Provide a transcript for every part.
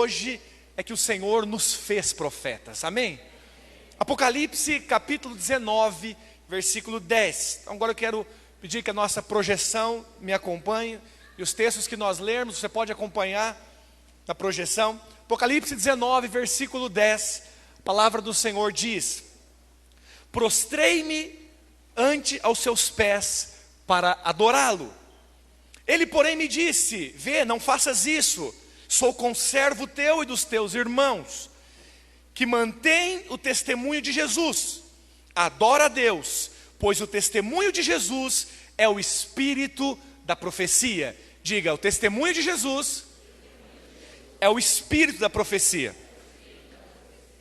hoje é que o Senhor nos fez profetas, amém? Apocalipse capítulo 19, versículo 10. Então agora eu quero pedir que a nossa projeção me acompanhe, e os textos que nós lermos, você pode acompanhar na projeção. Apocalipse 19, versículo 10, a palavra do Senhor diz: prostrei-me ante aos seus pés para adorá-lo. Ele, porém, me disse: vê, não faças isso, sou conservo teu e dos teus irmãos, que mantém o testemunho de Jesus. Adora a Deus, pois o testemunho de Jesus é o espírito da profecia. Diga, o testemunho de Jesus é o espírito da profecia.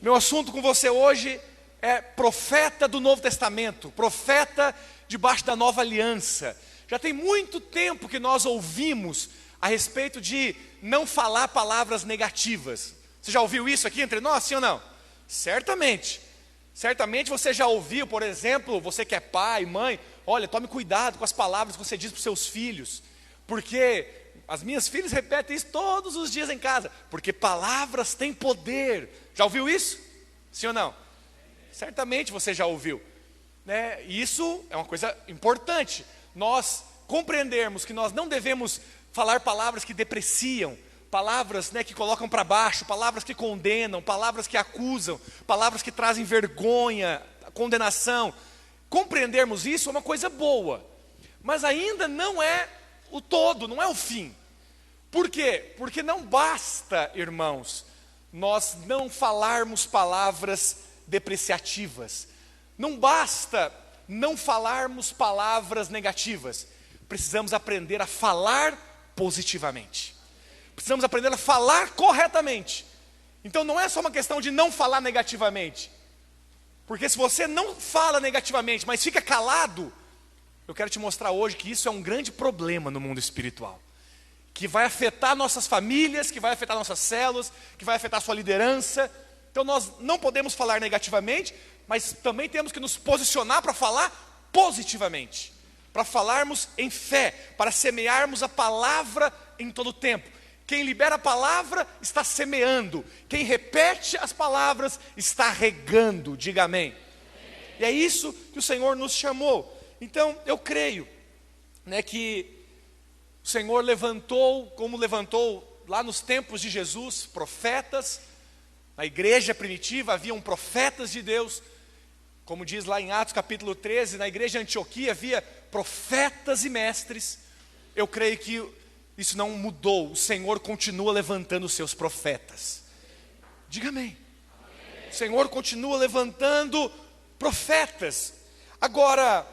Meu assunto com você hoje é profeta do Novo Testamento, profeta debaixo da nova aliança. Já tem muito tempo que nós ouvimos a respeito de não falar palavras negativas. Você já ouviu isso aqui entre nós, sim ou não? Certamente. Certamente você já ouviu, por exemplo, você que é pai, mãe, olha, tome cuidado com as palavras que você diz para os seus filhos, porque as minhas filhas repetem isso todos os dias em casa, porque palavras têm poder. Já ouviu isso? Sim ou não? Certamente você já ouviu, né? Isso é uma coisa importante, nós compreendermos que nós não devemos falar palavras que depreciam, palavras, né, que colocam para baixo, palavras que condenam, palavras que acusam, palavras que trazem vergonha, condenação. Compreendermos isso é uma coisa boa, mas ainda não é o todo, não é o fim. Por quê? Porque não basta, irmãos, nós não falarmos palavras depreciativas, não basta não falarmos palavras negativas, precisamos aprender a falar positivamente, precisamos aprender a falar corretamente. Então não é só uma questão de não falar negativamente, porque se você não fala negativamente, mas fica calado, eu quero te mostrar hoje que isso é um grande problema no mundo espiritual, que vai afetar nossas famílias, que vai afetar nossas células, que vai afetar a sua liderança. Então nós não podemos falar negativamente, mas também temos que nos posicionar para falar positivamente, para falarmos em fé, para semearmos a palavra em todo o tempo. Quem libera a palavra está semeando, quem repete as palavras está regando, diga amém. E é isso que o Senhor nos chamou. Então eu creio, né, que o Senhor levantou, como levantou lá nos tempos de Jesus, profetas. Na igreja primitiva haviam profetas de Deus, como diz lá em Atos capítulo 13, na igreja de Antioquia havia profetas e mestres. Eu creio que isso não mudou, o Senhor continua levantando os seus profetas. Diga amém. O Senhor continua levantando profetas. Agora,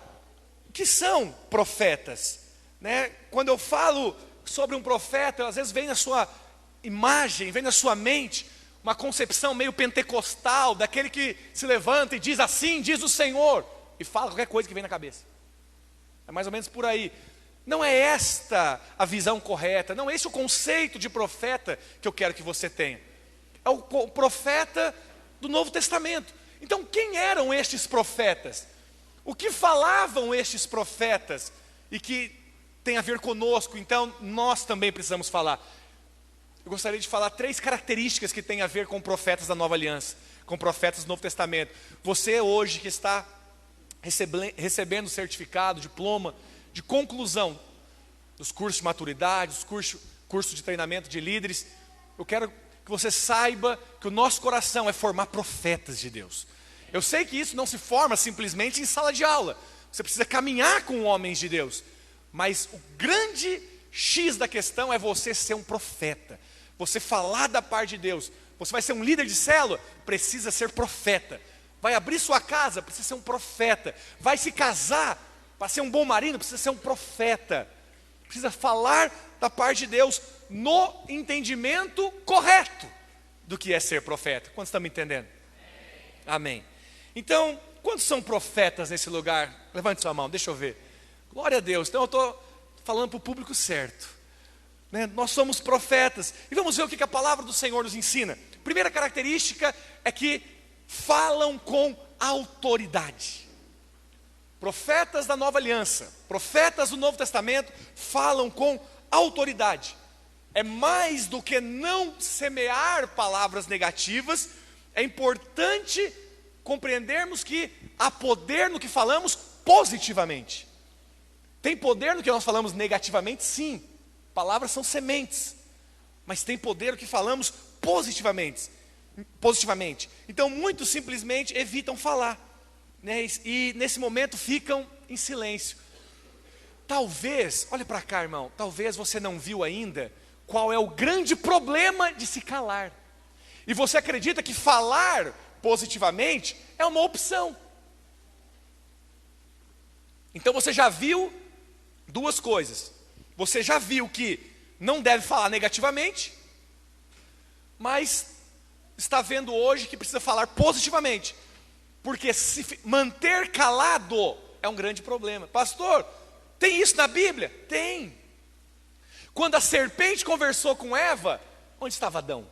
o que são profetas? Né? Quando eu falo sobre um profeta, às vezes vem na sua imagem, vem na sua mente uma concepção meio pentecostal, daquele que se levanta e diz assim, diz o Senhor, e fala qualquer coisa que vem na cabeça. É mais ou menos por aí. Não é esta a visão correta, não é esse o conceito de profeta que eu quero que você tenha. É o profeta do Novo Testamento. Então quem eram estes profetas? O que falavam estes profetas? E que tem a ver conosco, então nós também precisamos falar. Eu gostaria de falar 3 características que têm a ver com profetas da Nova Aliança, com profetas do Novo Testamento. Você hoje que está recebendo certificado, diploma de conclusão dos cursos de maturidade, dos cursos de treinamento de líderes, eu quero que você saiba que o nosso coração é formar profetas de Deus. Eu sei que isso não se forma simplesmente em sala de aula, você precisa caminhar com homens de Deus, mas o grande X da questão é você ser um profeta, você falar da parte de Deus. Você vai ser um líder de célula, precisa ser profeta. Vai abrir sua casa, precisa ser um profeta. Vai se casar, para ser um bom marido, precisa ser um profeta. Precisa falar da parte de Deus no entendimento correto do que é ser profeta. Quantos estão me entendendo? Amém. Então, quantos são profetas nesse lugar? Levante sua mão, deixa eu ver. Glória a Deus. Então eu estou falando para o público certo, né? Nós somos profetas. E vamos ver o que a palavra do Senhor nos ensina. Primeira característica é que falam com autoridade. Profetas da Nova Aliança, profetas do Novo Testamento falam com autoridade. é mais do que não semear palavras negativas, é importante compreendermos que há poder no que falamos positivamente. Tem poder no que nós falamos negativamente? Sim. Palavras são sementes. Mas tem poder no que falamos positivamente. Então, muitos simplesmente evitam falar, né? E nesse momento ficam em silêncio. Talvez, olha para cá, irmão, talvez você não viu ainda qual é o grande problema de se calar. E você acredita que falar positivamente é uma opção. Então você já viu duas coisas. Você já viu que não deve falar negativamente, mas está vendo hoje que precisa falar positivamente. Porque se manter calado é um grande problema. Pastor, tem isso na Bíblia? Tem. Quando a serpente conversou com Eva, onde estava Adão?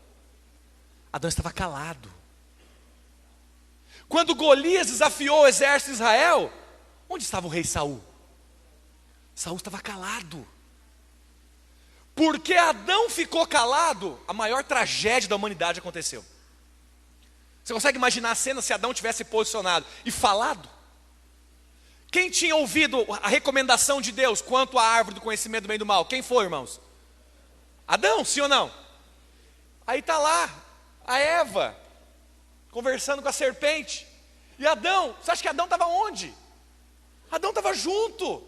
Adão estava calado. Quando Golias desafiou o exército de Israel, onde estava o rei Saul? Saul estava calado. Porque Adão ficou calado, a maior tragédia da humanidade aconteceu. Você consegue imaginar a cena se Adão tivesse posicionado e falado? Quem tinha ouvido a recomendação de Deus quanto à árvore do conhecimento do bem e do mal? Quem foi, irmãos? Adão, sim ou não? Aí está lá a Eva conversando com a serpente. E Adão, você acha que Adão estava onde? Adão estava junto.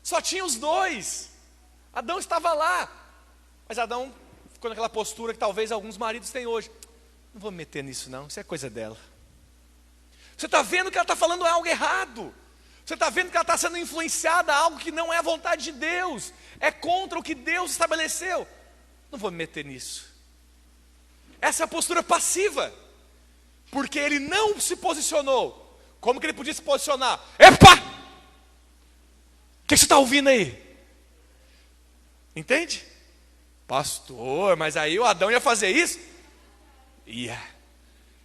Só tinha os dois. Adão estava lá. Mas Adão ficou naquela postura que talvez alguns maridos têm hoje. Não vou me meter nisso não, isso é coisa dela. Você está vendo que ela está falando algo errado. Você está vendo que ela está sendo influenciada a algo que não é a vontade de Deus. É contra o que Deus estabeleceu. Não vou me meter nisso. Essa é a postura passiva. Porque ele não se posicionou. Como que ele podia se posicionar? Epa! O que você está ouvindo aí? Entende? Pastor, mas aí o Adão ia fazer isso? Ia.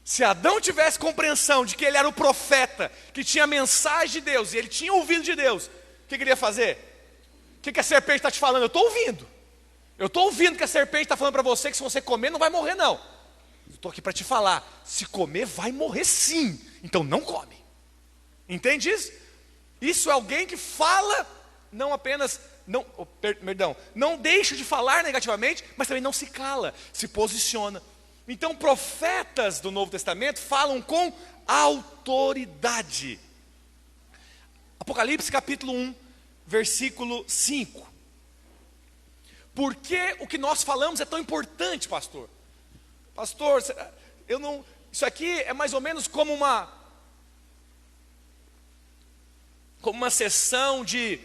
Se Adão tivesse compreensão de que ele era o profeta, que tinha a mensagem de Deus, e ele tinha ouvido de Deus, o que ele ia fazer? O que a serpente está te falando? Eu estou ouvindo. Eu estou ouvindo que a serpente está falando para você que se você comer não vai morrer não. Eu estou aqui para te falar, se comer vai morrer sim, então não come. Entende isso? Isso é alguém que fala, não apenas, não deixa de falar negativamente, mas também não se cala, se posiciona. Então profetas do Novo Testamento falam com autoridade. Apocalipse capítulo 1, versículo 5. Por que o que nós falamos é tão importante, pastor? Pastor, isso aqui é mais ou menos como uma sessão de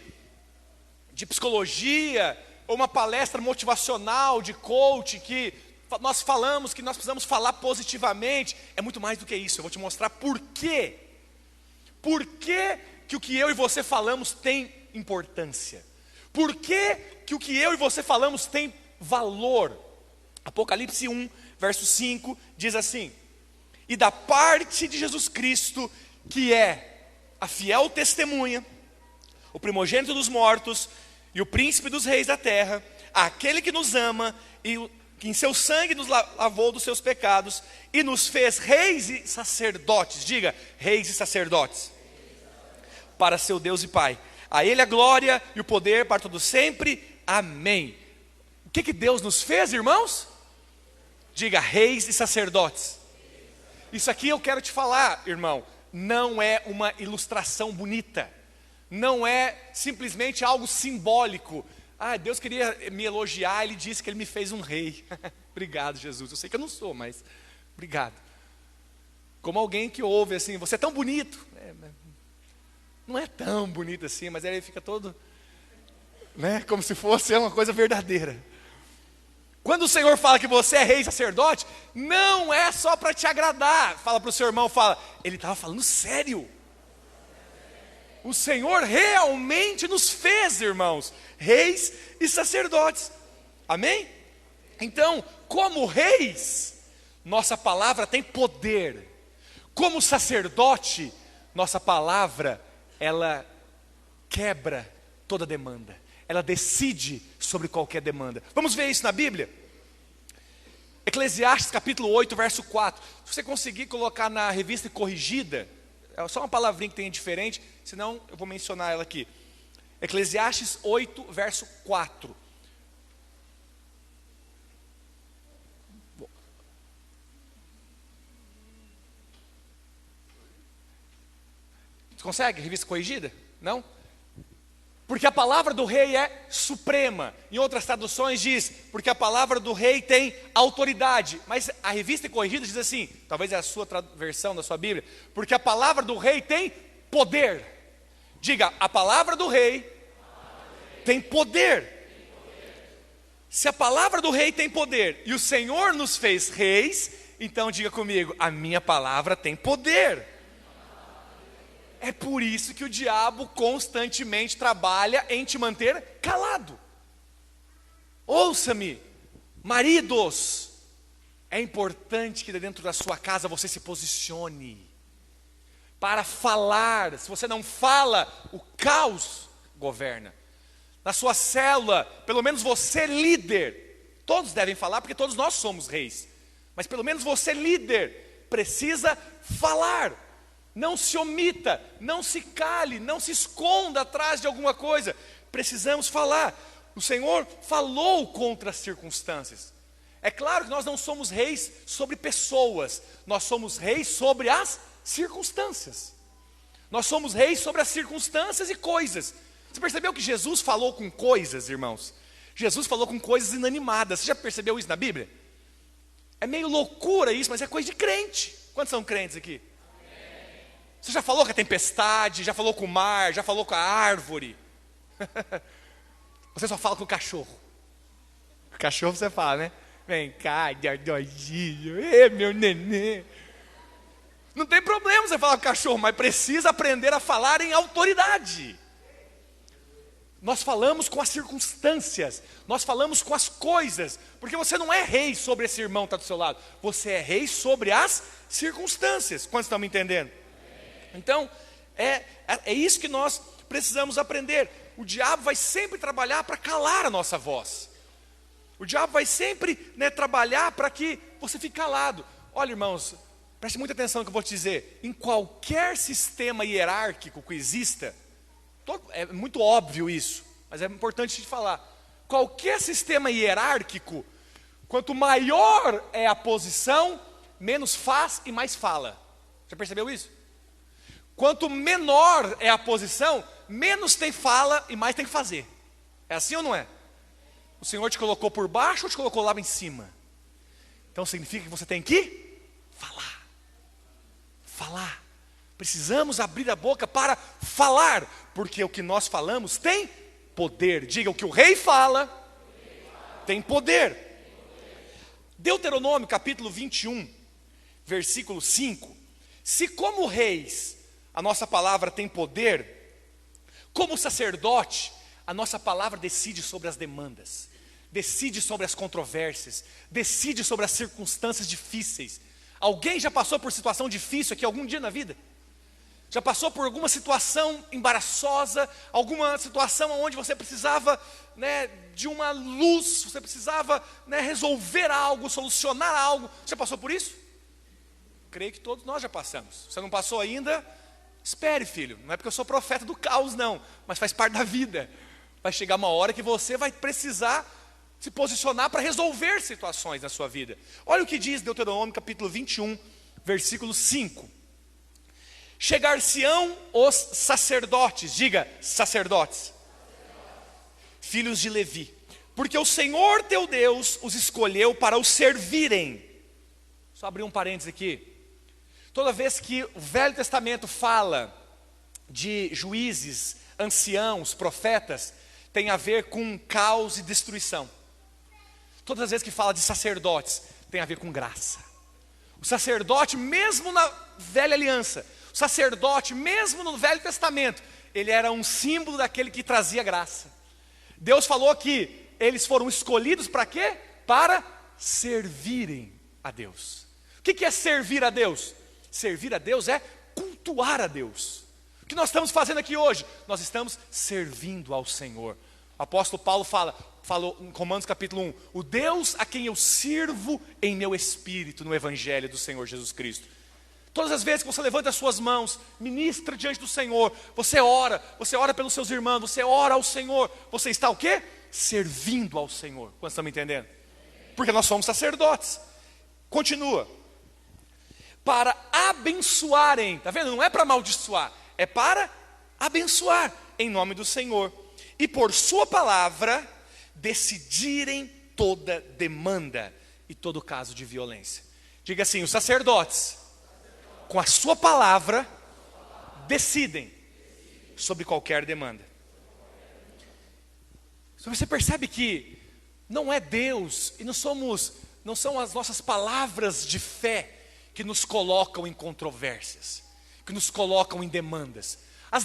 psicologia, ou uma palestra motivacional, de coach, que nós falamos que nós precisamos falar positivamente. É muito mais do que isso, eu vou te mostrar por quê. Por que o que eu e você falamos tem importância? Por que o que eu e você falamos tem valor? Apocalipse 1, verso 5, diz assim: e da parte de Jesus Cristo, que é a fiel testemunha, o primogênito dos mortos e o príncipe dos reis da terra, aquele que nos ama e que em seu sangue nos lavou dos seus pecados e nos fez reis e sacerdotes. Diga, reis e sacerdotes, para seu Deus e Pai. A Ele a glória e o poder para todo sempre. Amém. O que Deus nos fez, irmãos? Diga, reis e sacerdotes. Isso aqui eu quero te falar, irmão, não é uma ilustração bonita. Não é simplesmente algo simbólico. Deus queria me elogiar, Ele disse que Ele me fez um rei. Obrigado, Jesus. Eu sei que eu não sou, mas obrigado. Como alguém que ouve assim, você é tão bonito. Não é tão bonito assim, mas ele fica todo, né, como se fosse uma coisa verdadeira. Quando o Senhor fala que você é rei e sacerdote, não é só para te agradar. Fala para o seu irmão, ele estava falando sério. O Senhor realmente nos fez, irmãos, reis e sacerdotes. Amém? Então, como reis, nossa palavra tem poder. Como sacerdote, nossa palavra, ela quebra toda demanda. ela decide sobre qualquer demanda. Vamos ver isso na Bíblia? Eclesiastes capítulo 8, verso 4. Se você conseguir colocar na revista corrigida, é só uma palavrinha que tem diferente, senão eu vou mencionar ela aqui. Eclesiastes 8, verso 4. Você consegue? Revista corrigida? Não? Porque a palavra do rei é suprema. Em outras traduções diz, porque a palavra do rei tem autoridade. Mas a revista corrigida diz assim, talvez é a sua versão da sua Bíblia, porque a palavra do rei tem poder. Diga, a palavra do rei tem poder. Se a palavra do rei tem poder e o Senhor nos fez reis, então diga comigo, a minha palavra tem poder. É por isso que o diabo constantemente trabalha em te manter calado. Ouça-me, maridos, é importante que dentro da sua casa você se posicione para falar. Se você não fala, o caos governa. Na sua célula, pelo menos você líder, todos devem falar porque todos nós somos reis, mas pelo menos você líder precisa falar. Não se omita, não se cale, não se esconda atrás de alguma coisa. Precisamos falar. O Senhor falou contra as circunstâncias. É claro que nós não somos reis sobre pessoas, nós somos reis sobre as circunstâncias. Nós somos reis sobre as circunstâncias e coisas. Você percebeu que Jesus falou com coisas, irmãos? Jesus falou com coisas inanimadas. Você já percebeu isso na Bíblia? É meio loucura isso, mas é coisa de crente. Quantos são crentes aqui? Você já falou com a tempestade, já falou com o mar, já falou com a árvore. Você só fala com o cachorro. O cachorro você fala, né? Vem cá, Dardojinho, meu nenê. Não tem problema você falar com o cachorro, mas precisa aprender a falar em autoridade. Nós falamos com as circunstâncias, nós falamos com as coisas, porque você não é rei sobre esse irmão que está do seu lado, você é rei sobre as circunstâncias. Quantos estão me entendendo? Então, é isso que nós precisamos aprender. O diabo vai sempre trabalhar para calar a nossa voz. O diabo vai sempre trabalhar para que você fique calado. Olha, irmãos, preste muita atenção no que eu vou te dizer. Em qualquer sistema hierárquico que exista, é muito óbvio isso, mas é importante te falar. Qualquer sistema hierárquico, quanto maior é a posição, menos faz e mais fala. Já percebeu isso? Quanto menor é a posição, menos tem fala e mais tem que fazer. É assim ou não é? O Senhor te colocou por baixo ou te colocou lá em cima? Então significa que você tem que falar. Falar. Precisamos abrir a boca para falar, porque o que nós falamos tem poder. Diga, o que o rei fala tem poder. Deuteronômio capítulo 21, versículo 5. Se como reis a nossa palavra tem poder, como sacerdote, a nossa palavra decide sobre as demandas, decide sobre as controvérsias, decide sobre as circunstâncias difíceis. Alguém já passou por situação difícil aqui algum dia na vida? Já passou por alguma situação embaraçosa, alguma situação onde você precisava de uma luz, você precisava resolver algo, solucionar algo? Você já passou por isso? Creio que todos nós já passamos. Se você não passou ainda, espere, filho. Não é porque eu sou profeta do caos, não, mas faz parte da vida. Vai chegar uma hora que você vai precisar se posicionar para resolver situações na sua vida. Olha o que diz Deuteronômio capítulo 21, versículo 5. Chegar-se-ão os sacerdotes, diga, sacerdotes, filhos de Levi, porque o Senhor teu Deus os escolheu para o servirem. Só abrir um parênteses aqui. Toda vez que o Velho Testamento fala de juízes, anciãos, profetas, tem a ver com caos e destruição. Todas as vezes que fala de sacerdotes, tem a ver com graça. O sacerdote, mesmo na velha aliança, o sacerdote, mesmo no Velho Testamento, ele era um símbolo daquele que trazia graça. Deus falou que eles foram escolhidos para quê? Para servirem a Deus. O que é servir a Deus? Servir a Deus é cultuar a Deus. O que nós estamos fazendo aqui hoje? Nós estamos servindo ao Senhor. O apóstolo Paulo falou em Romanos capítulo 1, o Deus a quem eu sirvo em meu espírito no evangelho do Senhor Jesus Cristo. Todas as vezes que você levanta as suas mãos, ministra diante do Senhor, você ora pelos seus irmãos, você ora ao Senhor, você está o quê? Servindo ao Senhor. Quantos estão me entendendo? Porque nós somos sacerdotes. Continua. Para abençoarem, tá vendo? Não é para amaldiçoar, é para abençoar em nome do Senhor. E por sua palavra, decidirem toda demanda e todo caso de violência. Diga assim, os sacerdotes, com a sua palavra, decidem sobre qualquer demanda. Você percebe que não é Deus e não são as nossas palavras de fé que nos colocam em controvérsias, que nos colocam em demandas. As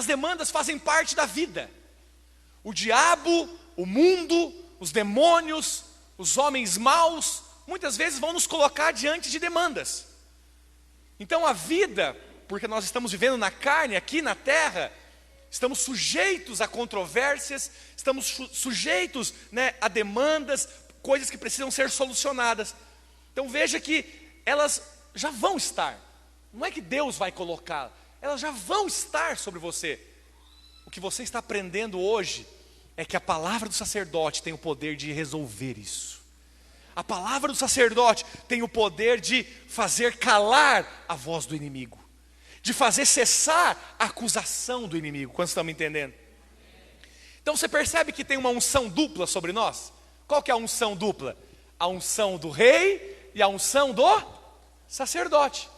demandas fazem parte da vida. O diabo, o mundo, os demônios, os homens maus, muitas vezes vão nos colocar diante de demandas. Então a vida, porque nós estamos vivendo na carne, aqui na terra, estamos sujeitos a controvérsias, estamos sujeitos, a demandas, coisas que precisam ser solucionadas. Então veja que elas já vão estar, não é que Deus vai colocar, elas já vão estar sobre você. O que você está aprendendo hoje é que a palavra do sacerdote tem o poder de resolver isso. A palavra do sacerdote tem o poder de fazer calar a voz do inimigo, de fazer cessar a acusação do inimigo. Quantos estão me entendendo? Então você percebe que tem uma unção dupla sobre nós? Qual que é a unção dupla? A unção do rei e a unção do sacerdote.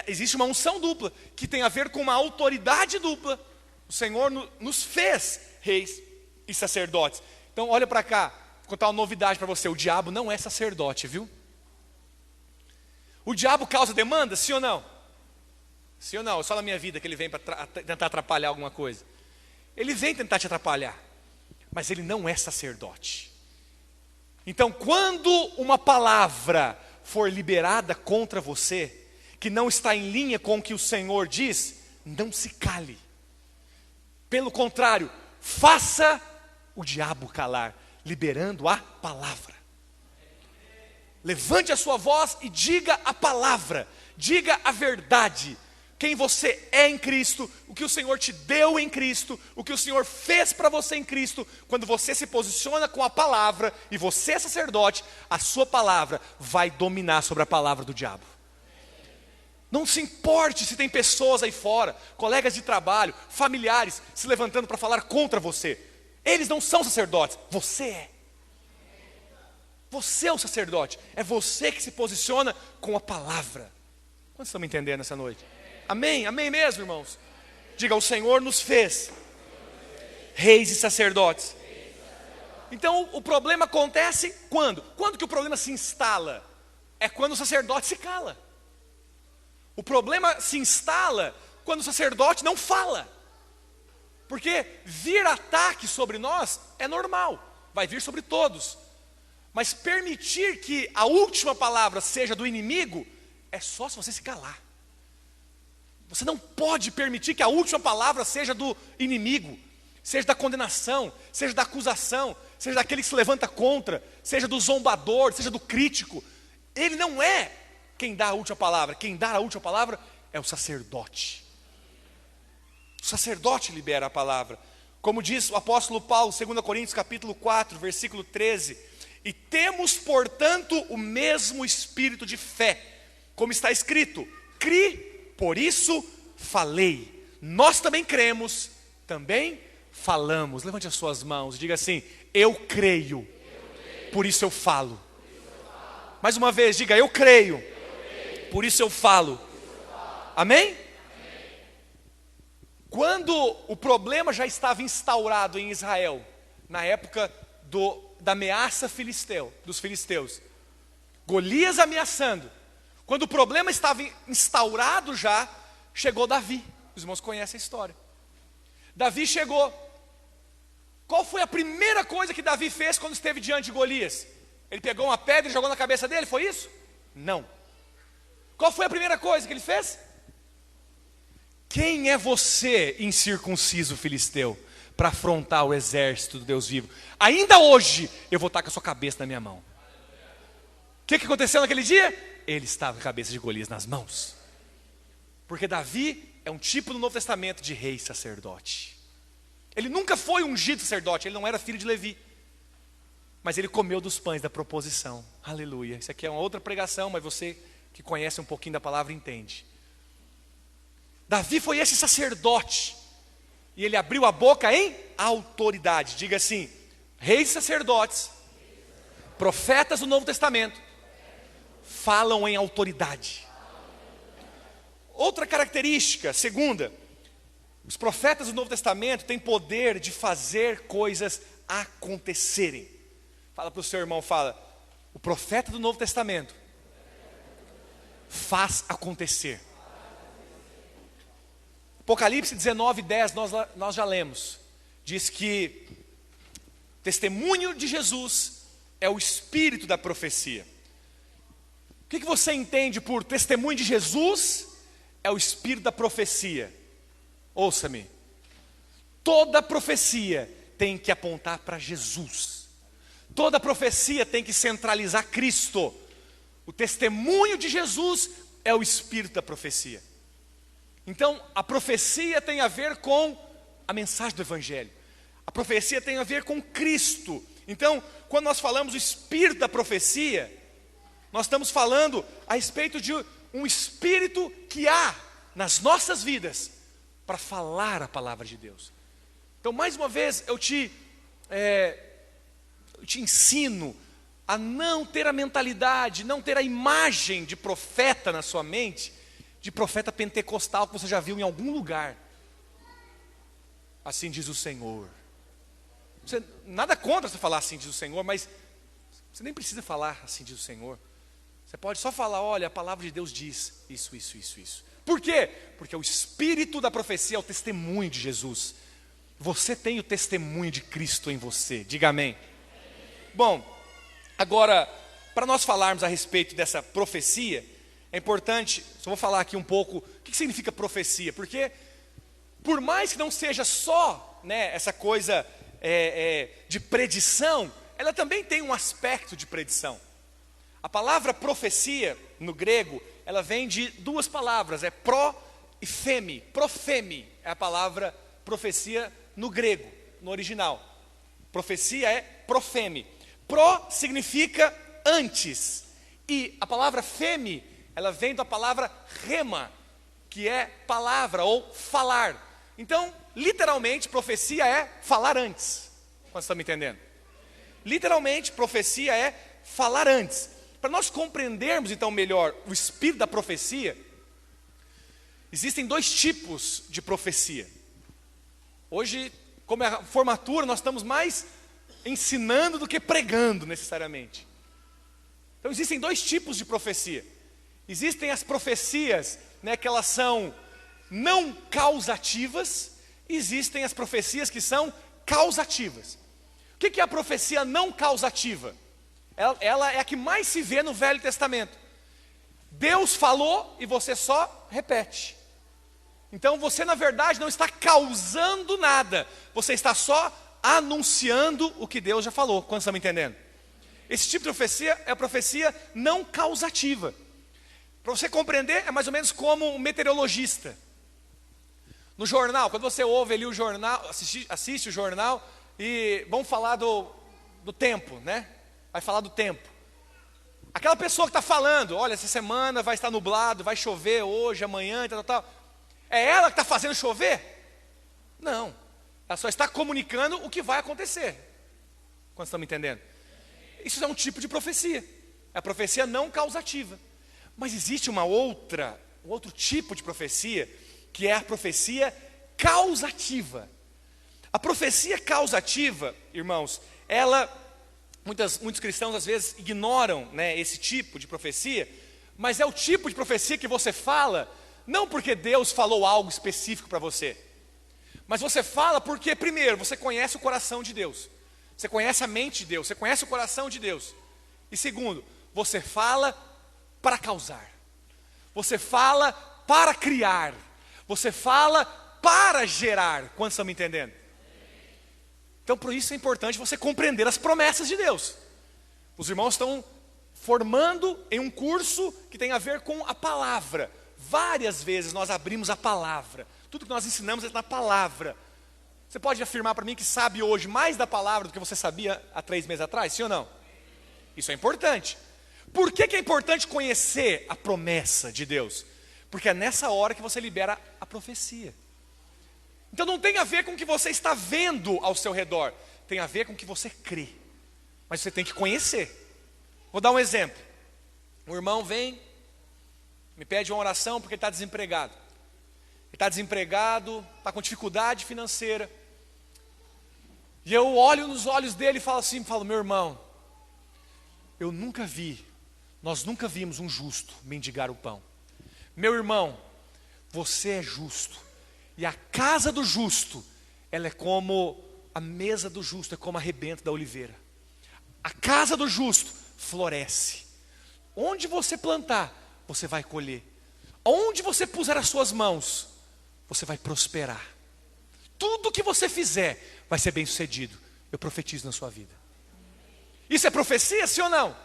Existe uma unção dupla, que tem a ver com uma autoridade dupla. O Senhor nos fez reis e sacerdotes. Então olha para cá, vou contar uma novidade para você. O diabo não é sacerdote, viu? O diabo causa demanda, sim ou não? Sim ou não? É só na minha vida que ele vem para tentar atrapalhar alguma coisa. Ele vem tentar te atrapalhar, mas ele não é sacerdote. Então quando uma palavra for liberada contra você, que não está em linha com o que o Senhor diz, não se cale. Pelo contrário, faça o diabo calar, liberando a palavra. Levante a sua voz e diga a palavra, diga a verdade. Quem você é em Cristo, o que o Senhor te deu em Cristo, o que o Senhor fez para você em Cristo. Quando você se posiciona com a palavra, e você é sacerdote, a sua palavra vai dominar sobre a palavra do diabo. Não se importe se tem pessoas aí fora, colegas de trabalho, familiares, se levantando para falar contra você. Eles não são sacerdotes, você é. Você é o sacerdote, é você que se posiciona com a palavra. Quantos estão me entendendo essa noite? Amém? Amém mesmo, irmãos? Diga, o Senhor nos fez reis e sacerdotes. Então o problema acontece quando? Quando que o problema se instala? É quando o sacerdote se cala. O problema se instala quando o sacerdote não fala. Porque vir ataque sobre nós é normal, vai vir sobre todos. Mas permitir que a última palavra seja do inimigo é só se você se calar. Você não pode permitir que a última palavra seja do inimigo, seja da condenação, seja da acusação, seja daquele que se levanta contra, seja do zombador, seja do crítico. Ele não é quem dá a última palavra. Quem dá a última palavra é o sacerdote. O sacerdote libera a palavra. Como diz o apóstolo Paulo, 2 Coríntios capítulo 4, versículo 13. E temos, portanto, o mesmo espírito de fé, como está escrito, cri, por isso falei. Nós também cremos, também falamos. Levante as suas mãos e diga assim, eu creio, por isso eu falo. Mais uma vez, diga, eu creio, por isso eu falo. Amém? Quando o problema já estava instaurado em Israel, na época da ameaça dos filisteus, Golias ameaçando, quando o problema estava instaurado já, chegou Davi. Os irmãos conhecem a história. Davi chegou. Qual foi a primeira coisa que Davi fez quando esteve diante de Golias? Ele pegou uma pedra e jogou na cabeça dele, foi isso? Não. Qual foi a primeira coisa que ele fez? Quem é você, incircunciso filisteu, para afrontar o exército do Deus vivo. Ainda hoje eu vou estar com a sua cabeça na minha mão. O que aconteceu naquele dia? Ele estava com a cabeça de Golias nas mãos. Porque Davi é um tipo no Novo Testamento de rei sacerdote. Ele nunca foi ungido sacerdote, ele não era filho de Levi. Mas ele comeu dos pães da proposição. Aleluia. Isso aqui é uma outra pregação, mas você que conhece um pouquinho da palavra entende. Davi foi esse sacerdote. E ele abriu a boca em autoridade. Diga assim: reis e sacerdotes, profetas do Novo Testamento, falam em autoridade. Outra característica, segunda, os profetas do Novo Testamento têm poder de fazer coisas acontecerem. Fala para o seu irmão, fala: o profeta do Novo Testamento faz acontecer. Apocalipse 19:10, nós já lemos. Diz que testemunho de Jesus é o espírito da profecia. O que você entende por testemunho de Jesus é o espírito da profecia? Ouça-me. Toda profecia tem que apontar para Jesus. Toda profecia tem que centralizar Cristo. O testemunho de Jesus é o espírito da profecia. Então, a profecia tem a ver com a mensagem do Evangelho. A profecia tem a ver com Cristo. Então, quando nós falamos o espírito da profecia, nós estamos falando a respeito de um espírito que há nas nossas vidas para falar a palavra de Deus. Então, mais uma vez, eu te ensino a não ter a mentalidade, não ter a imagem de profeta na sua mente, de profeta pentecostal que você já viu em algum lugar. Assim diz o Senhor. Nada contra você falar assim diz o Senhor, mas você nem precisa falar assim diz o Senhor. Você pode só falar: olha, a palavra de Deus diz isso, isso, isso, isso. Por quê? Porque o espírito da profecia é o testemunho de Jesus. Você tem o testemunho de Cristo em você. Diga amém. Bom, agora, para nós falarmos a respeito dessa profecia, é importante, só vou falar aqui um pouco, o que significa profecia? Porque, por mais que não seja só essa coisa de predição, ela também tem um aspecto de predição. A palavra profecia, no grego, ela vem de duas palavras, é pró e femi. Profemi é a palavra profecia no grego, no original. Profecia é profemi. Pro significa antes, e a palavra femi, ela vem da palavra rema, que é palavra ou falar. Então, literalmente, profecia é falar antes. Quando você está me entendendo? Literalmente, profecia é falar antes. Para nós compreendermos então melhor o espírito da profecia, existem dois tipos de profecia. Hoje, como é a formatura, nós estamos mais ensinando do que pregando necessariamente. Então existem dois tipos de profecia. Existem as profecias, que elas são não causativas. Existem as profecias que são causativas. O que é a profecia não causativa? Ela é a que mais se vê no Velho Testamento. Deus falou e você só repete. Então você na verdade não está causando nada. Você está só anunciando o que Deus já falou. Quantos estão me entendendo? Esse tipo de profecia é a profecia não causativa. Para você compreender, é mais ou menos como um meteorologista. No jornal, quando você ouve ali o jornal, assiste o jornal e vamos falar do tempo, Vai falar do tempo. Aquela pessoa que está falando, olha, essa semana vai estar nublado, vai chover hoje, amanhã, tal. É ela que está fazendo chover? Não. Ela só está comunicando o que vai acontecer. Quando estão me entendendo? Isso é um tipo de profecia. É a profecia não causativa. Mas existe um outro tipo de profecia, que é a profecia causativa. A profecia causativa, irmãos, muitos cristãos às vezes ignoram esse tipo de profecia, mas é o tipo de profecia que você fala, não porque Deus falou algo específico para você, mas você fala porque, primeiro, você conhece o coração de Deus, você conhece a mente de Deus, você conhece o coração de Deus, e segundo, você fala para causar, você fala para criar, você fala para gerar. Quantos estão me entendendo? Então, por isso é importante você compreender as promessas de Deus. Os irmãos estão formando em um curso que tem a ver com a palavra. Várias vezes nós abrimos a palavra. Tudo que nós ensinamos é na palavra. Você pode afirmar para mim que sabe hoje mais da palavra do que você sabia há 3 meses atrás? Sim ou não? Isso é importante. Por que é importante conhecer a promessa de Deus? Porque é nessa hora que você libera a profecia. Então não tem a ver com o que você está vendo ao seu redor. Tem a ver com o que você crê. Mas você tem que conhecer. Vou dar um exemplo. Um irmão vem, me pede uma oração porque ele está desempregado. Ele está desempregado, está com dificuldade financeira. E eu olho nos olhos dele e falo, meu irmão, nós nunca vimos um justo mendigar o pão. Meu irmão, você é justo. E a casa do justo, ela é como a mesa do justo, é como a rebento da oliveira. A casa do justo floresce. Onde você plantar, você vai colher. Onde você puser as suas mãos, você vai prosperar. Tudo que você fizer vai ser bem sucedido. Eu profetizo na sua vida. Isso é profecia, sim ou não?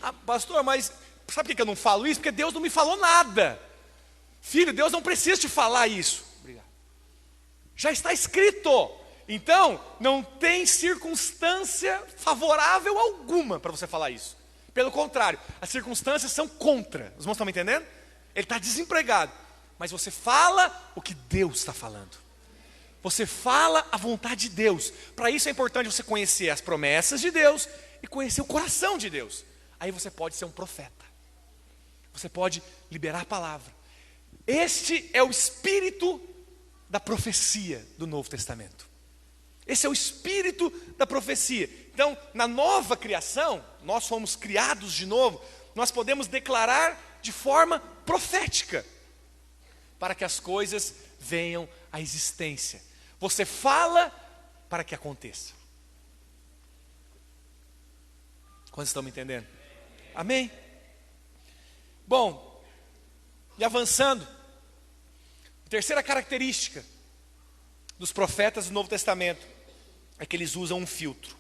Ah, pastor, mas sabe por que eu não falo isso? Porque Deus não me falou nada. Filho, Deus não precisa te falar isso. Obrigado. Já está escrito. Então, não tem circunstância favorável alguma para você falar isso. Pelo contrário, as circunstâncias são contra. Os irmãos estão me entendendo? Ele está desempregado. Mas você fala o que Deus está falando. Você fala a vontade de Deus. Para isso é importante você conhecer as promessas de Deus e conhecer o coração de Deus. Aí você pode ser um profeta. Você pode liberar a palavra. Este é o espírito da profecia do Novo Testamento. Esse é o espírito da profecia. Então, na nova criação, nós fomos criados de novo, nós podemos declarar de forma profética, para que as coisas venham à existência. Você fala para que aconteça. Quantos estão me entendendo? Amém? Bom, e avançando, a terceira característica dos profetas do Novo Testamento é que eles usam um filtro.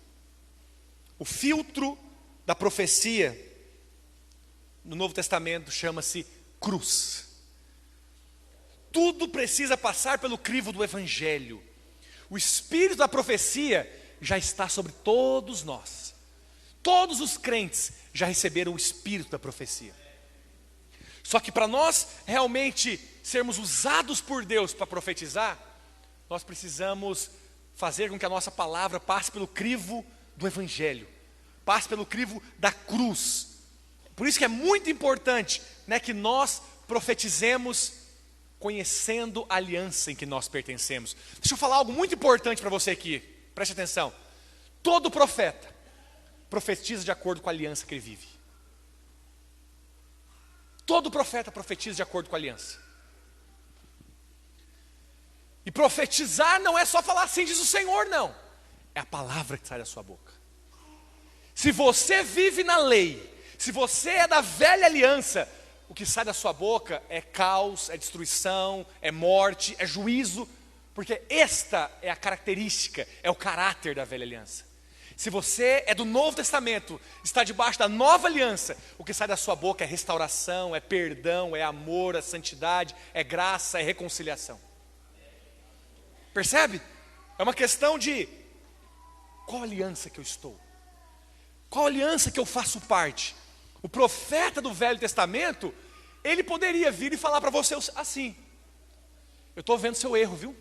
O filtro da profecia no Novo Testamento chama-se cruz. Tudo precisa passar pelo crivo do Evangelho. O espírito da profecia já está sobre todos nós. Todos os crentes já receberam o espírito da profecia. Só que para nós realmente sermos usados por Deus para profetizar, nós precisamos fazer com que a nossa palavra passe pelo crivo do Evangelho, passe pelo crivo da cruz. Por isso que é muito importante, né, que nós profetizemos conhecendo a aliança em que nós pertencemos. Deixa eu falar algo muito importante para você aqui, preste atenção. Todo profeta profetiza de acordo com a aliança que ele vive. Todo profeta profetiza de acordo com a aliança. E profetizar não é só falar assim diz o Senhor, não. É a palavra que sai da sua boca. Se você vive na lei, se você é da velha aliança, o que sai da sua boca é caos, é destruição, é morte, é juízo, porque esta é a característica, é o caráter da velha aliança. Se você é do Novo Testamento, está debaixo da nova aliança, o que sai da sua boca é restauração, é perdão, é amor, é santidade, é graça, é reconciliação. Percebe? É uma questão de qual aliança que eu estou? Qual aliança que eu faço parte? O profeta do Velho Testamento, ele poderia vir e falar para você assim: eu estou vendo seu erro, viu?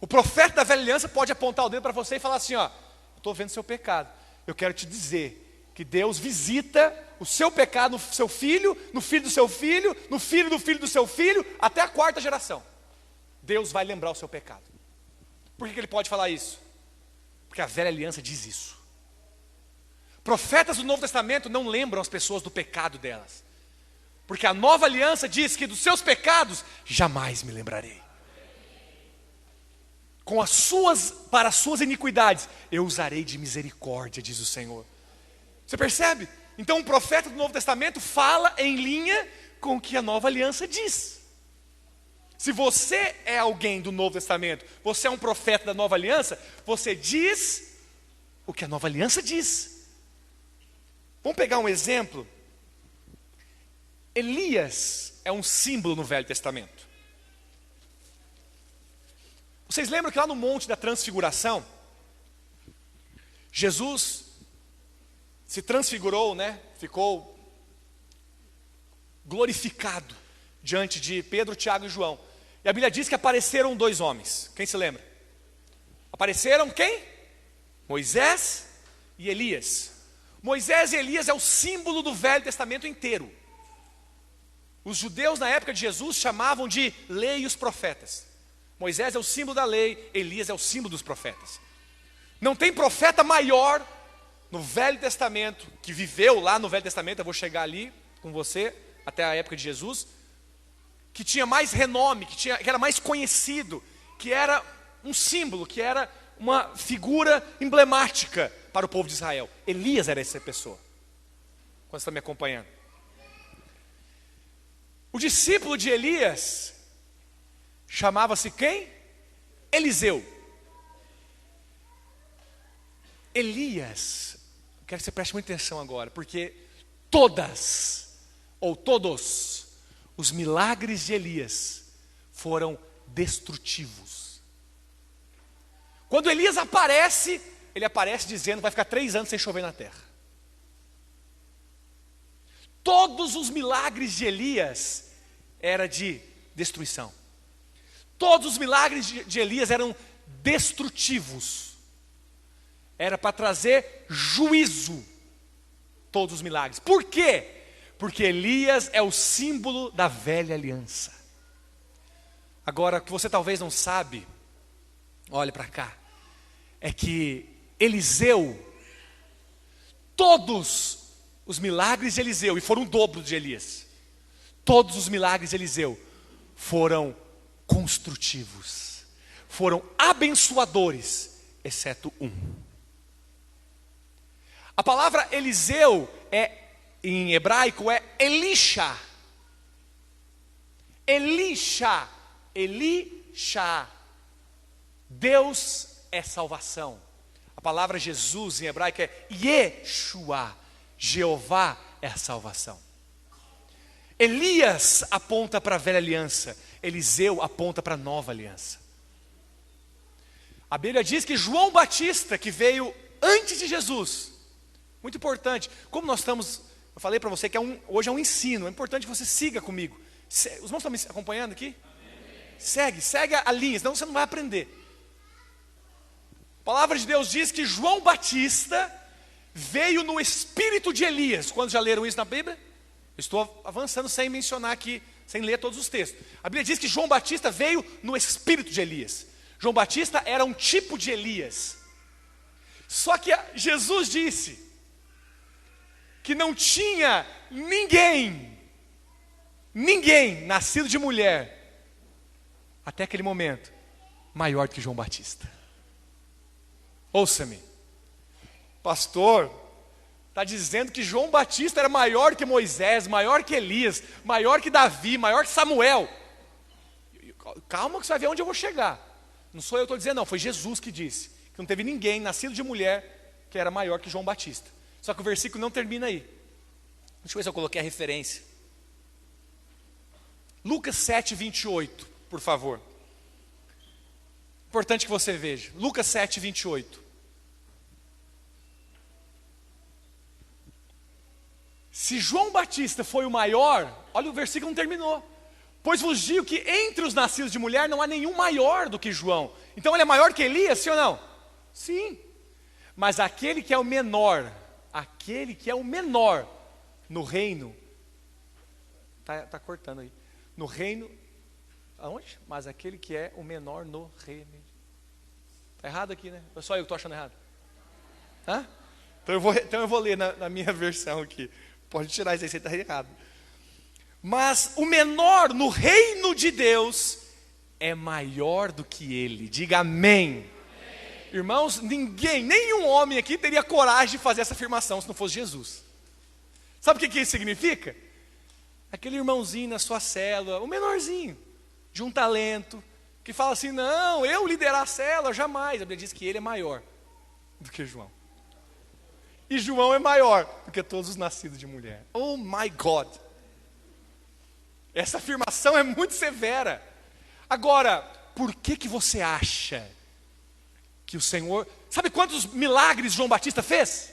O profeta da Velha Aliança pode apontar o dedo para você e falar assim: ó, eu estou vendo seu pecado. Eu quero te dizer que Deus visita o seu pecado no seu filho, no filho do seu filho, no filho do filho do seu filho, até a 4ª geração. Deus vai lembrar o seu pecado. Por que ele pode falar isso? Porque a Velha Aliança diz isso. Profetas do Novo Testamento não lembram as pessoas do pecado delas, porque a nova aliança diz que dos seus pecados jamais me lembrarei. Para as suas iniquidades eu usarei de misericórdia, diz o Senhor. Você percebe? Então um profeta do Novo Testamento fala em linha com o que a nova aliança diz. Se você é alguém do Novo Testamento, você é um profeta da Nova Aliança, você diz o que a Nova Aliança diz. Vamos pegar um exemplo. Elias é um símbolo no Velho Testamento. Vocês lembram que lá no Monte da Transfiguração, Jesus se transfigurou, né? Ficou glorificado diante de Pedro, Tiago e João. E a Bíblia diz que apareceram 2 homens. Quem se lembra? Apareceram quem? Moisés e Elias. Moisés e Elias é o símbolo do Velho Testamento inteiro. Os judeus na época de Jesus chamavam de lei e os profetas. Moisés é o símbolo da lei, Elias é o símbolo dos profetas. Não tem profeta maior no Velho Testamento, que viveu lá no Velho Testamento, eu vou chegar ali com você, até a época de Jesus, que tinha mais renome, que era mais conhecido, que era um símbolo, que era uma figura emblemática para o povo de Israel. Elias era essa pessoa. Quando você está me acompanhando. O discípulo de Elias chamava-se quem? Eliseu. Elias, quero que você preste muita atenção agora, porque todos os milagres de Elias foram destrutivos. Quando Elias aparece, ele aparece dizendo que vai ficar 3 anos sem chover na terra. Todos os milagres de Elias eram de destruição. Todos os milagres de Elias eram destrutivos. Era para trazer juízo. Todos os milagres. Por quê? Porque Elias é o símbolo da velha aliança. Agora, o que você talvez não sabe, olhe para cá, é que Eliseu, todos os milagres de Eliseu, e foram o dobro de Elias, todos os milagres de Eliseu foram construtivos, foram abençoadores, exceto um. A palavra Eliseu em hebraico é Elisha. Elisha. Elisha. Deus é salvação. A palavra Jesus em hebraico é Yeshua. Jeová é a salvação. Elias aponta para a velha aliança. Eliseu aponta para a nova aliança. A Bíblia diz que João Batista, que veio antes de Jesus, muito importante, como nós estamos, eu falei para você que hoje é um ensino, é importante que você siga comigo. Os irmãos estão me acompanhando aqui? Amém. Segue a linha, senão você não vai aprender. A palavra de Deus diz que João Batista veio no espírito de Elias. Quando já leram isso na Bíblia? Eu estou avançando sem mencionar aqui, sem ler todos os textos. A Bíblia diz que João Batista veio no espírito de Elias. João Batista era um tipo de Elias. Só que Jesus disse que não tinha ninguém nascido de mulher, até aquele momento, maior do que João Batista. Ouça-me, pastor, está dizendo que João Batista era maior que Moisés, maior que Elias, maior que Davi, maior que Samuel. Calma que você vai ver onde eu vou chegar. Não sou eu que estou dizendo, não, foi Jesus que disse que não teve ninguém nascido de mulher que era maior que João Batista. Só que o versículo não termina aí. Deixa eu ver se eu coloquei a referência. Lucas 7, 28, por favor. Importante que você veja. Lucas 7, 28. Se João Batista foi o maior, olha, o versículo não terminou. Pois vos digo que entre os nascidos de mulher não há nenhum maior do que João. Então ele é maior que Elias, sim ou não? Sim. Mas aquele que é o menor no reino, tá cortando aí, no reino, aonde? Mas aquele que é o menor no reino. Está errado aqui, né? É só eu que estou achando errado. Hã? Então eu vou ler na minha versão aqui. Pode tirar isso aí, você está errado. Mas o menor no reino de Deus é maior do que ele. Diga amém. Amém. Irmãos, nenhum homem aqui teria coragem de fazer essa afirmação se não fosse Jesus. Sabe o que isso significa? Aquele irmãozinho na sua célula, o menorzinho. de um talento, que fala assim, não, eu liderar a célula, jamais. A Bíblia diz que ele é maior do que João. E João é maior do que todos os nascidos de mulher. Oh my God! Essa afirmação é muito severa. Agora, por que você acha que o Senhor... Sabe quantos milagres João Batista fez?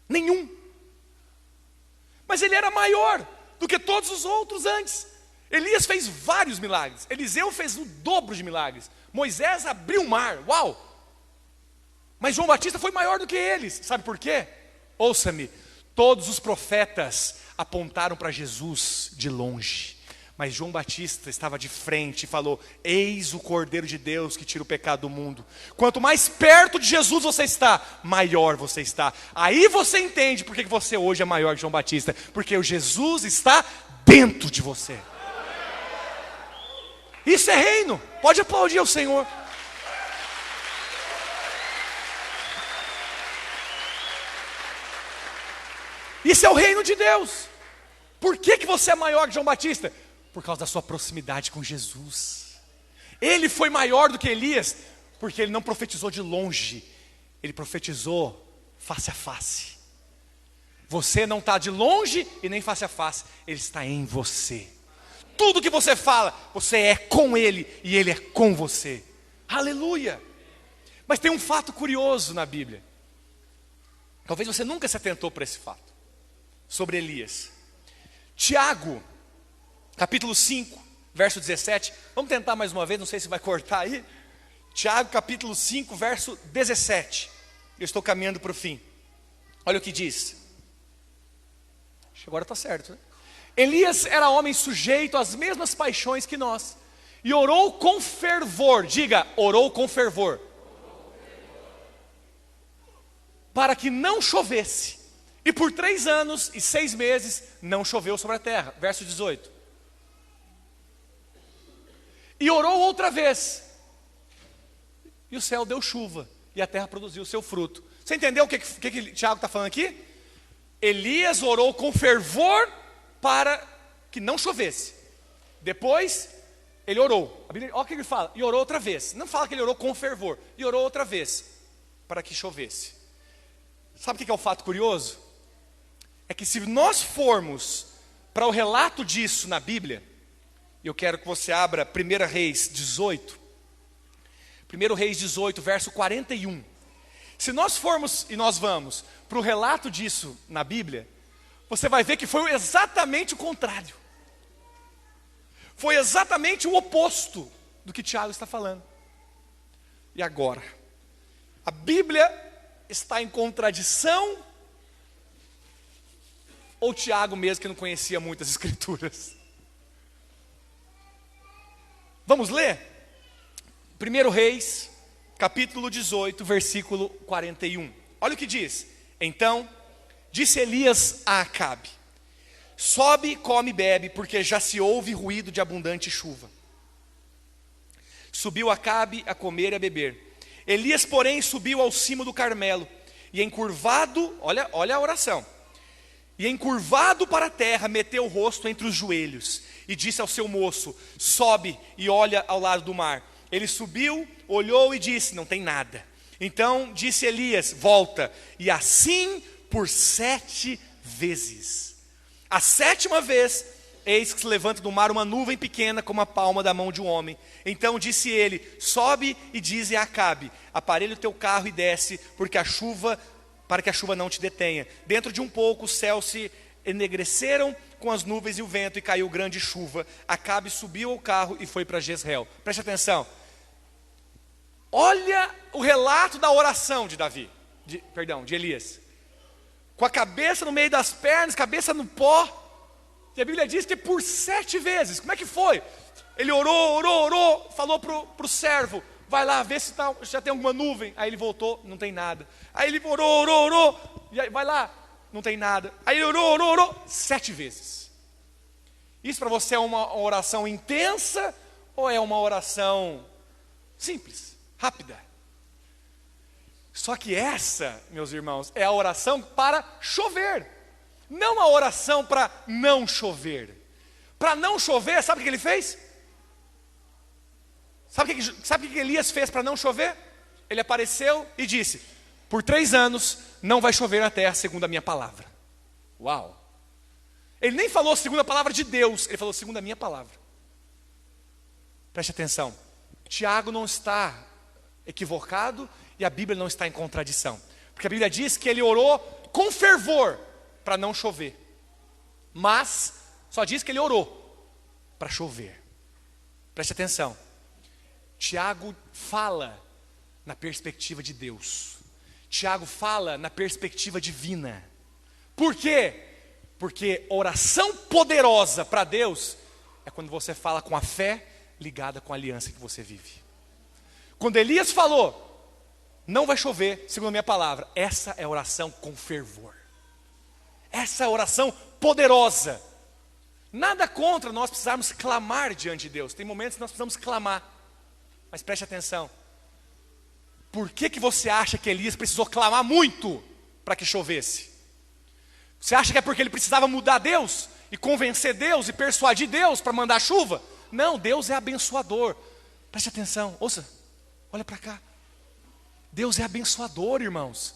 Nenhum. Mas ele era maior do que todos os outros antes. Elias fez vários milagres. Eliseu fez o dobro de milagres. Moisés abriu o mar. Uau! Mas João Batista foi maior do que eles. Sabe por quê? Ouça-me. Todos os profetas apontaram para Jesus de longe. Mas João Batista estava de frente e falou, eis o Cordeiro de Deus que tira o pecado do mundo. Quanto mais perto de Jesus você está, maior você está. Aí você entende por que você hoje é maior que João Batista. Porque o Jesus está dentro de você. Isso é reino. Pode aplaudir ao Senhor. Isso é o reino de Deus. Por que você é maior que João Batista? Por causa da sua proximidade com Jesus. Ele foi maior do que Elias, porque ele não profetizou de longe, ele profetizou face a face. Você não está de longe e nem face a face, ele está em você. Tudo que você fala, você é com ele e ele é com você. Aleluia! Mas tem um fato curioso na Bíblia. Talvez você nunca se atentou para esse fato. Sobre Elias. Tiago, capítulo 5, verso 17. Vamos tentar mais uma vez, não sei se vai cortar aí. Tiago, capítulo 5, verso 17. Eu estou caminhando para o fim. Olha o que diz. Acho que agora está certo, né? Elias era homem sujeito às mesmas paixões que nós. E orou com fervor. Diga, orou com fervor. Para que não chovesse. E por 3 anos e 6 meses não choveu sobre a terra. Verso 18. E orou outra vez. E o céu deu chuva. E a terra produziu o seu fruto. Você entendeu o que Tiago está falando aqui? Elias orou com fervor para que não chovesse. Depois, ele orou. Olha o que ele fala. E orou outra vez. Não fala que ele orou com fervor. E orou outra vez para que chovesse. Sabe o que é o fato curioso? É que se nós formos para o relato disso na Bíblia, eu quero que você abra 1 Reis 18. 1 Reis 18, verso 41. Se nós formos e nós vamos para o relato disso na Bíblia, você vai ver que foi exatamente o contrário. Foi exatamente o oposto do que Tiago está falando. E agora? A Bíblia está em contradição? Ou Tiago mesmo que não conhecia muitas escrituras? Vamos ler? 1 Reis, capítulo 18, versículo 41. Olha o que diz. Então, disse Elias a Acabe, sobe, come e bebe, porque já se ouve ruído de abundante chuva. Subiu Acabe a comer e a beber. Elias, porém, subiu ao cimo do Carmelo, e encurvado, olha a oração, e encurvado para a terra, meteu o rosto entre os joelhos, e disse ao seu moço, sobe e olha ao lado do mar. Ele subiu, olhou e disse, não tem nada. Então disse Elias, volta, e assim por 7 vezes. A 7ª vez, eis que se levanta do mar uma nuvem pequena como a palma da mão de um homem. Então disse ele, sobe e dize a Acabe, aparelha o teu carro e desce, para que a chuva não te detenha. Dentro de um pouco os céus se enegreceram com as nuvens e o vento, e caiu grande chuva. Acabe subiu ao carro e foi para Jezreel. Preste atenção. Olha o relato da oração de de Elias. Com a cabeça no meio das pernas, cabeça no pó. E a Bíblia diz que por 7 vezes. Como é que foi? Ele orou, falou para o servo, vai lá, vê se já tem alguma nuvem. Aí ele voltou, não tem nada. Aí ele orou, e aí, vai lá, não tem nada. Aí ele orou 7 vezes. Isso para você é uma oração intensa ou é uma oração simples, rápida? Só que essa, meus irmãos, é a oração para chover, não a oração para não chover. Para não chover, sabe o que ele fez? Sabe o que Elias fez para não chover? Ele apareceu e disse: por 3 anos não vai chover na terra segundo a minha palavra. Uau! Ele nem falou segundo a palavra de Deus, ele falou segundo a minha palavra. Preste atenção, Tiago não está equivocado e a Bíblia não está em contradição. Porque a Bíblia diz que ele orou com fervor para não chover. Mas só diz que ele orou para chover. Preste atenção, Tiago fala na perspectiva de Deus. Tiago fala na perspectiva divina. Por quê? Porque oração poderosa para Deus é quando você fala com a fé ligada com a aliança que você vive. Quando Elias falou, não vai chover, segundo a minha palavra, essa é oração com fervor. Essa é oração poderosa. Nada contra nós precisarmos clamar diante de Deus. Tem momentos que nós precisamos clamar. Mas preste atenção. Por que você acha que Elias precisou clamar muito para que chovesse? Você acha que é porque ele precisava mudar Deus? E convencer Deus e persuadir Deus para mandar chuva? Não, Deus é abençoador. Preste atenção, ouça, olha para cá. Deus é abençoador, irmãos.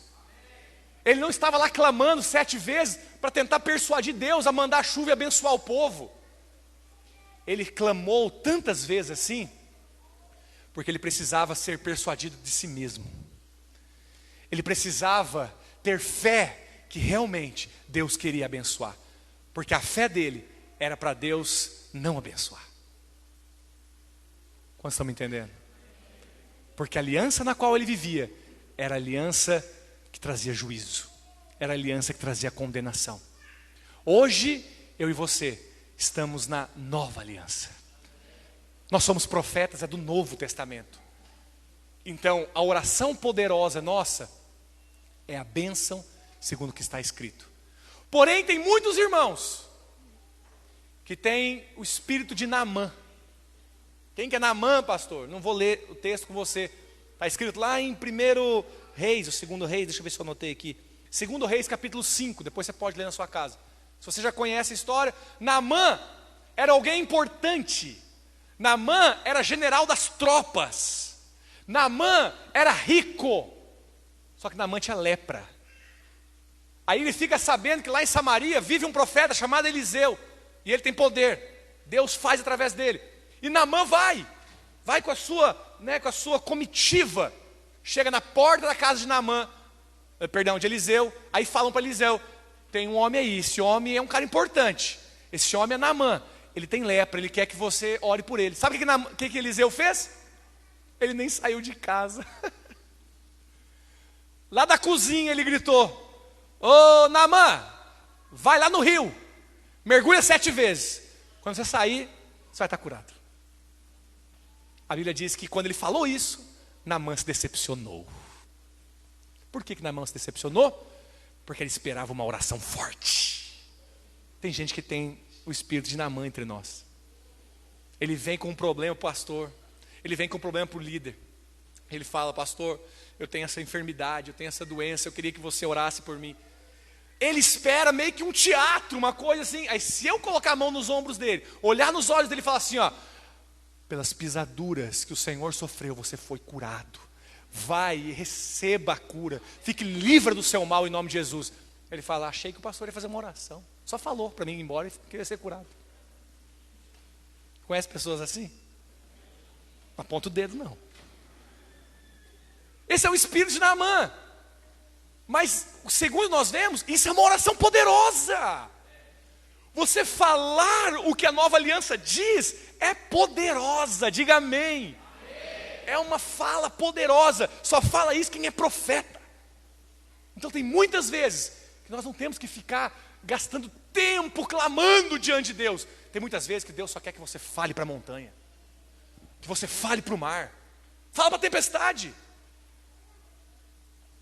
Ele não estava lá clamando 7 vezes para tentar persuadir Deus a mandar chuva e abençoar o povo. Ele clamou tantas vezes assim, porque ele precisava ser persuadido de si mesmo. Ele precisava ter fé que realmente Deus queria abençoar. Porque a fé dele era para Deus não abençoar. Quantos estão me entendendo? Porque a aliança na qual ele vivia era a aliança que trazia juízo. Era a aliança que trazia condenação. Hoje, eu e você estamos na nova aliança. Nós somos profetas do Novo Testamento. Então, a oração poderosa nossa é a bênção segundo o que está escrito. Porém, tem muitos irmãos que têm o espírito de Naamã. Quem que é Naamã, pastor? Não vou ler o texto com você. Está escrito lá em 1 Reis, o 2 Reis, deixa eu ver se eu anotei aqui. 2 Reis, capítulo 5, depois você pode ler na sua casa. Se você já conhece a história, Naamã era alguém importante. Naamã era general das tropas. Naamã era rico. Só que Naamã tinha lepra. Aí ele fica sabendo que lá em Samaria vive um profeta chamado Eliseu. E ele tem poder. Deus faz através dele. E Naamã vai com a sua comitiva. Chega na porta da casa de Eliseu. Aí falam para Eliseu: tem um homem aí, esse homem é um cara importante. Esse homem é Naamã. Ele tem lepra, ele quer que você ore por ele. Sabe o que Eliseu fez? Ele nem saiu de casa. Lá da cozinha ele gritou: ô Naamã, vai lá no rio, mergulha 7 vezes. Quando você sair, você vai estar curado. A Bíblia diz que quando ele falou isso, Naamã se decepcionou. Por que Naamã se decepcionou? Porque ele esperava uma oração forte. Tem gente que tem o espírito de Naamã entre nós. Ele vem com um problema para o pastor. Ele vem com um problema para o líder. Ele fala: pastor, eu tenho essa enfermidade, eu tenho essa doença, eu queria que você orasse por mim. Ele espera meio que um teatro, uma coisa assim. Aí se eu colocar a mão nos ombros dele, olhar nos olhos dele e falar assim: ó, pelas pisaduras que o Senhor sofreu, você foi curado. Vai e receba a cura. Fique livre do seu mal em nome de Jesus. Ele fala: achei que o pastor ia fazer uma oração. Só falou para mim ir embora e queria ser curado. Conhece pessoas assim? Não aponta o dedo, não. Esse é o espírito de Naamã. Mas, segundo nós vemos, isso é uma oração poderosa. Você falar o que a nova aliança diz é poderosa, diga amém. É uma fala poderosa. Só fala isso quem é profeta. Então tem muitas vezes que nós não temos que ficar gastando tempo clamando diante de Deus. Tem muitas vezes que Deus só quer que você fale para a montanha, que você fale para o mar, fala para a tempestade.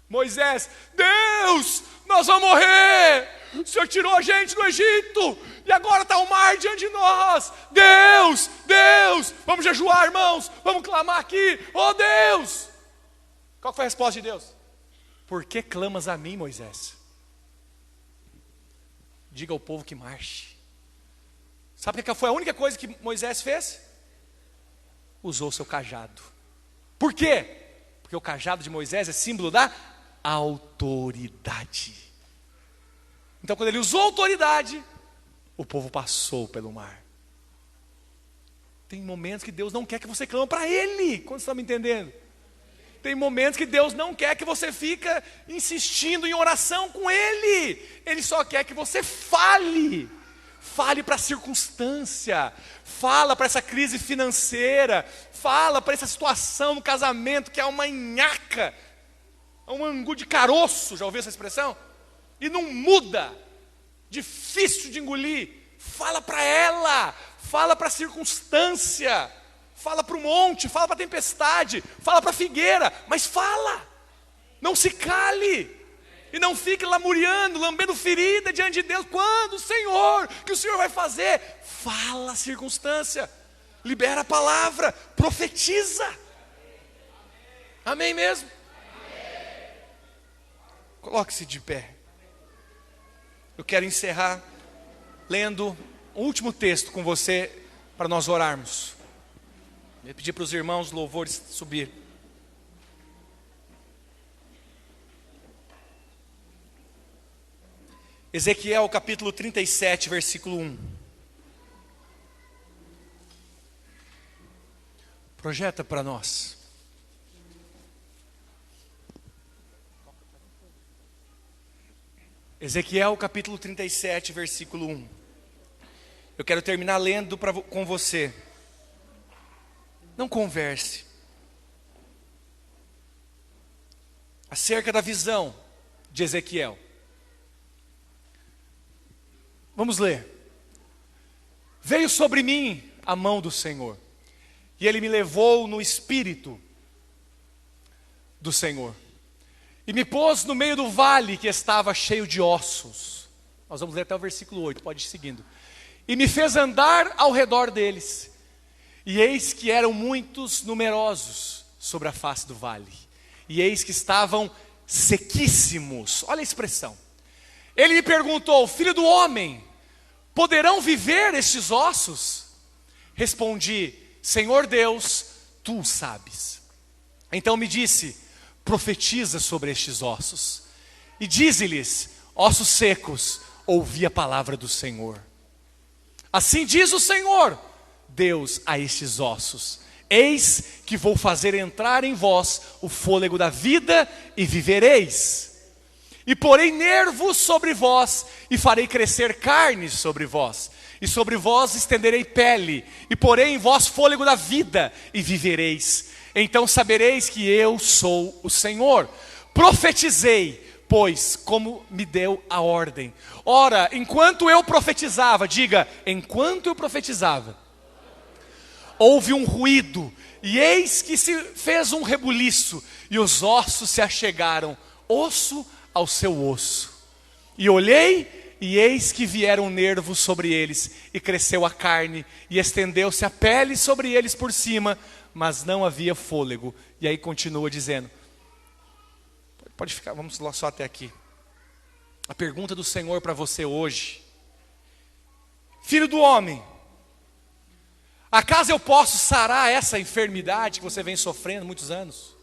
Moisés: Deus, nós vamos morrer. O Senhor tirou a gente do Egito e agora está o mar diante de nós. Deus, Deus, vamos jejuar, irmãos, vamos clamar aqui. Oh Deus! Qual foi a resposta de Deus? Por que clamas a mim, Moisés? Diga ao povo que marche. Sabe o que foi a única coisa que Moisés fez? usou seu cajado. Por quê? Porque o cajado de Moisés é símbolo da autoridade. Então, quando ele usou autoridade, o povo passou pelo mar. Tem momentos que Deus não quer que você clame para Ele. Quando você está me entendendo? Tem momentos que Deus não quer que você fique insistindo em oração com Ele. Ele só quer que você fale. Fale para a circunstância. Fala para essa crise financeira. Fala para essa situação no casamento que é uma nhaca. É um angu de caroço. Já ouviu essa expressão? E não muda. Difícil de engolir. Fala para ela. Fala para a circunstância. Fala para o monte, fala para a tempestade, fala para a figueira, mas fala, não se cale, e não fique lamuriando, lambendo ferida diante de Deus. Quando, Senhor, que o Senhor vai fazer? Fala a circunstância, libera a palavra, profetiza. Amém mesmo? Coloque-se de pé. Eu quero encerrar lendo o último texto com você para nós orarmos. Eu pedi para os irmãos louvores subir. Ezequiel capítulo 37, versículo 1. Projeta para nós. Ezequiel capítulo 37, versículo 1. Eu quero terminar lendo com você. Não converse acerca da visão de Ezequiel. Vamos ler. Veio sobre mim a mão do Senhor, e Ele me levou no espírito do Senhor, e me pôs no meio do vale que estava cheio de ossos. Nós vamos ler até o versículo 8, pode ir seguindo. E me fez andar ao redor deles, e eis que eram muitos numerosos sobre a face do vale, e eis que estavam sequíssimos. Olha a expressão. Ele me perguntou: filho do homem, poderão viver estes ossos? Respondi: Senhor Deus, tu o sabes. Então me disse: profetiza sobre estes ossos, e dize-lhes: ossos secos, ouvi a palavra do Senhor. Assim diz o Senhor Deus a estes ossos: eis que vou fazer entrar em vós o fôlego da vida, e vivereis. E porei nervos sobre vós, e farei crescer carne sobre vós, e sobre vós estenderei pele, e porei em vós fôlego da vida, e vivereis. Então sabereis que eu sou o Senhor. Profetizei, pois, como me deu a ordem. Ora, enquanto eu profetizava, diga, enquanto eu profetizava, houve um ruído, e eis que se fez um rebuliço, e os ossos se achegaram, osso ao seu osso. E olhei, e eis que vieram nervos sobre eles, e cresceu a carne, e estendeu-se a pele sobre eles por cima, mas não havia fôlego. E aí continua dizendo, pode ficar, vamos lá só até aqui. A pergunta do Senhor para você hoje: filho do homem, acaso eu posso sarar essa enfermidade que você vem sofrendo há muitos anos?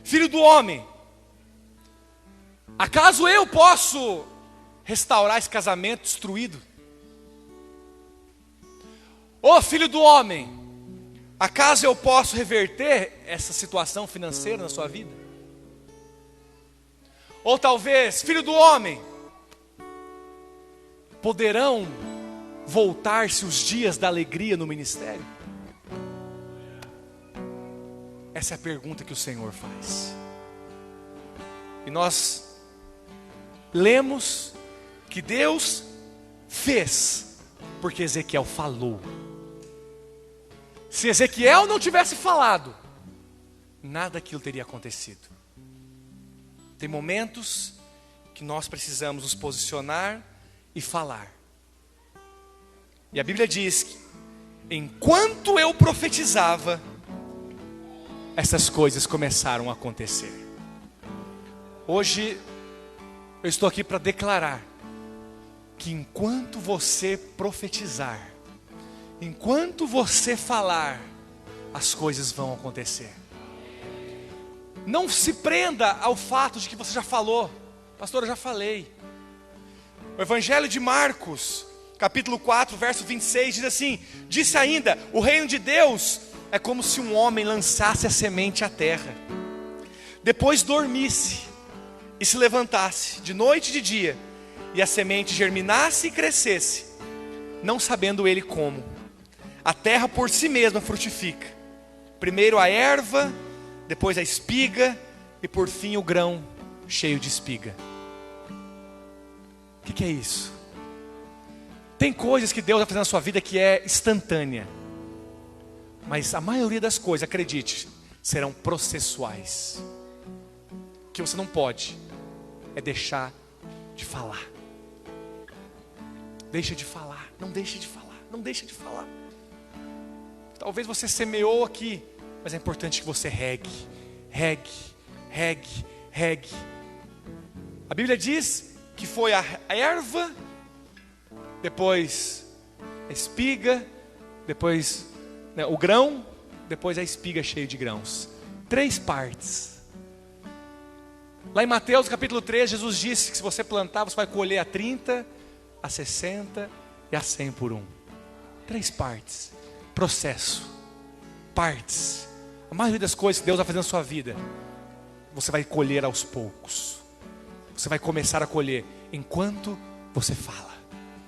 Filho do homem, acaso eu posso restaurar esse casamento destruído? Ô filho do homem, acaso eu posso reverter essa situação financeira na sua vida? Ou talvez, filho do homem, poderão voltar-se os dias da alegria no ministério? Essa é a pergunta que o Senhor faz. E nós lemos que Deus fez, porque Ezequiel falou. Se Ezequiel não tivesse falado, nada daquilo teria acontecido. Tem momentos que nós precisamos nos posicionar e falar. E a Bíblia diz que, enquanto eu profetizava, essas coisas começaram a acontecer. Hoje, eu estou aqui para declarar que enquanto você profetizar, enquanto você falar, as coisas vão acontecer. Não se prenda ao fato de que você já falou. Pastor, eu já falei. O Evangelho de Marcos, capítulo 4, verso 26, diz assim: disse ainda, o reino de Deus é como se um homem lançasse a semente à terra, depois dormisse e se levantasse de noite e de dia, e a semente germinasse e crescesse, não sabendo ele como. A terra por si mesma frutifica, primeiro a erva, depois a espiga, e por fim o grão cheio de espiga. O que é isso? Tem coisas que Deus vai fazer na sua vida que é instantânea, mas a maioria das coisas, acredite, serão processuais. O que você não pode é deixar de falar. Deixa de falar, não deixe de falar, não deixe de falar. Talvez você semeou aqui, mas é importante que você regue. A Bíblia diz que foi a erva, depois a espiga, depois o grão, depois a espiga cheia de grãos. 3 partes. Lá em Mateus capítulo 3, Jesus disse que se você plantar, você vai colher a 30, a 60 e a 100 por um. 3 partes. Processo. Partes. A maioria das coisas que Deus vai fazer na sua vida, você vai colher aos poucos. Você vai começar a colher enquanto você fala.